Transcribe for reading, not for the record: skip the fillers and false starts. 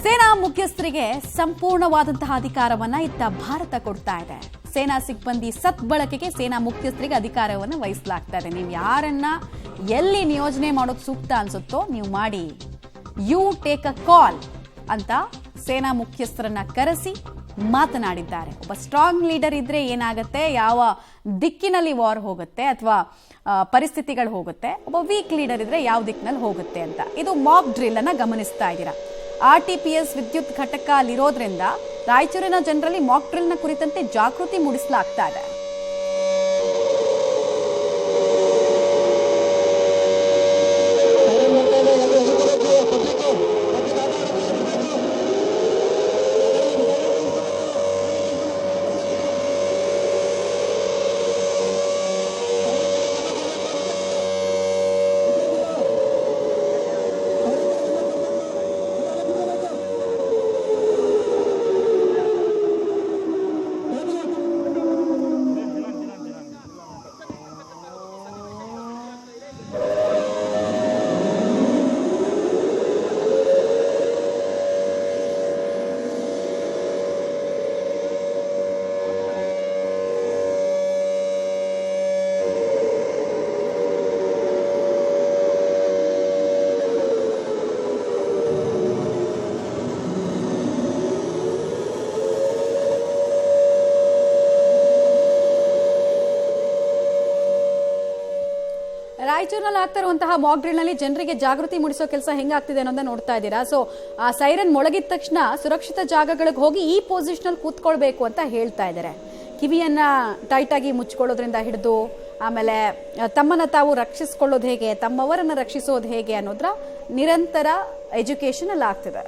ಸೇನಾ ಮುಖ್ಯಸ್ಥರಿಗೆ ಸಂಪೂರ್ಣವಾದಂತಹ ಅಧಿಕಾರವನ್ನ ಇತ್ತ ಭಾರತ ಕೊಡ್ತಾ ಇದೆ. ಸೇನಾ ಸಿಬ್ಬಂದಿ ಸದ್ಬಳಕೆಗೆ ಸೇನಾ ಮುಖ್ಯಸ್ಥರಿಗೆ ಅಧಿಕಾರವನ್ನು ವಹಿಸಲಾಗ್ತಾ ಇದೆ. ನೀವು ಯಾರನ್ನ ಎಲ್ಲಿ ನಿಯೋಜನೆ ಮಾಡೋದು ಸೂಕ್ತ ಅನ್ಸುತ್ತೋ ನೀವು ಮಾಡಿ, ಯು ಟೇಕ್ ಅ ಕಾಲ್ ಅಂತ ಸೇನಾ ಮುಖ್ಯಸ್ಥರನ್ನ ಕರೆಸಿ ಮಾತನಾಡಿದ್ದಾರೆ. ಒಬ್ಬ ಸ್ಟ್ರಾಂಗ್ ಲೀಡರ್ ಇದ್ರೆ ಏನಾಗುತ್ತೆ, ಯಾವ ದಿಕ್ಕಿನಲ್ಲಿ ವಾರ್ ಹೋಗುತ್ತೆ ಅಥವಾ ಪರಿಸ್ಥಿತಿಗಳು ಹೋಗುತ್ತೆ, ಒಬ್ಬ ವೀಕ್ ಲೀಡರ್ ಇದ್ರೆ ಯಾವ ದಿಕ್ಕಿನಲ್ಲಿ ಹೋಗುತ್ತೆ ಅಂತ. ಇದು ಮಾಕ್ ಡ್ರಿಲ್ ಅನ್ನ ಗಮನಿಸ್ತಾ ಇದ್ದೀರಾ. RTPS ವಿದ್ಯುತ್ ಘಟಕ ಅಲ್ಲಿರೋದ್ರಿಂದ ರಾಯಚೂರಿನ ಜನರಲ್ಲಿ ಮಾಕ್ ಡ್ರಿಲ್ನ ಕುರಿತಂತೆ ಜಾಗೃತಿ ಮೂಡಿಸಲಾಗ್ತಾ ಇದೆ. ರಾಯಚೂರಿನಲ್ಲಿ ಆಗ್ತಾ ಇರುವಂತಹ ಮಾಕ್ ಡ್ರಿಲ್ ನಲ್ಲಿ ಜನರಿಗೆ ಜಾಗೃತಿ ಮೂಡಿಸೋ ಕೆಲಸ ಹೆಂಗಾಗ್ತಿದೆ ಅನ್ನೋದನ್ನ ನೋಡ್ತಾ ಇದ್ದೀರಾ. ಸೊ ಆ ಸೈರನ್ ಮೊಳಗಿದ ತಕ್ಷಣ ಸುರಕ್ಷಿತ ಜಾಗಗಳಿಗೆ ಹೋಗಿ ಈ ಪೊಸಿಷನ್ ಕೂತ್ಕೊಳ್ಬೇಕು ಅಂತ ಹೇಳ್ತಾ ಇದ್ದಾರೆ. ಕಿವಿಯನ್ನ ಟೈಟ್ ಆಗಿ ಮುಚ್ಕೊಳ್ಳೋದ್ರಿಂದ ಹಿಡಿದು ಆಮೇಲೆ ತಮ್ಮನ್ನ ತಾವು ರಕ್ಷಿಸಿಕೊಳ್ಳೋದು ಹೇಗೆ, ತಮ್ಮವರನ್ನ ರಕ್ಷಿಸೋದು ಹೇಗೆ ಅನ್ನೋದ್ರ ನಿರಂತರ ಎಜುಕೇಶನ್ ಅಲ್ಲಿ ಆಗ್ತಿದೆ.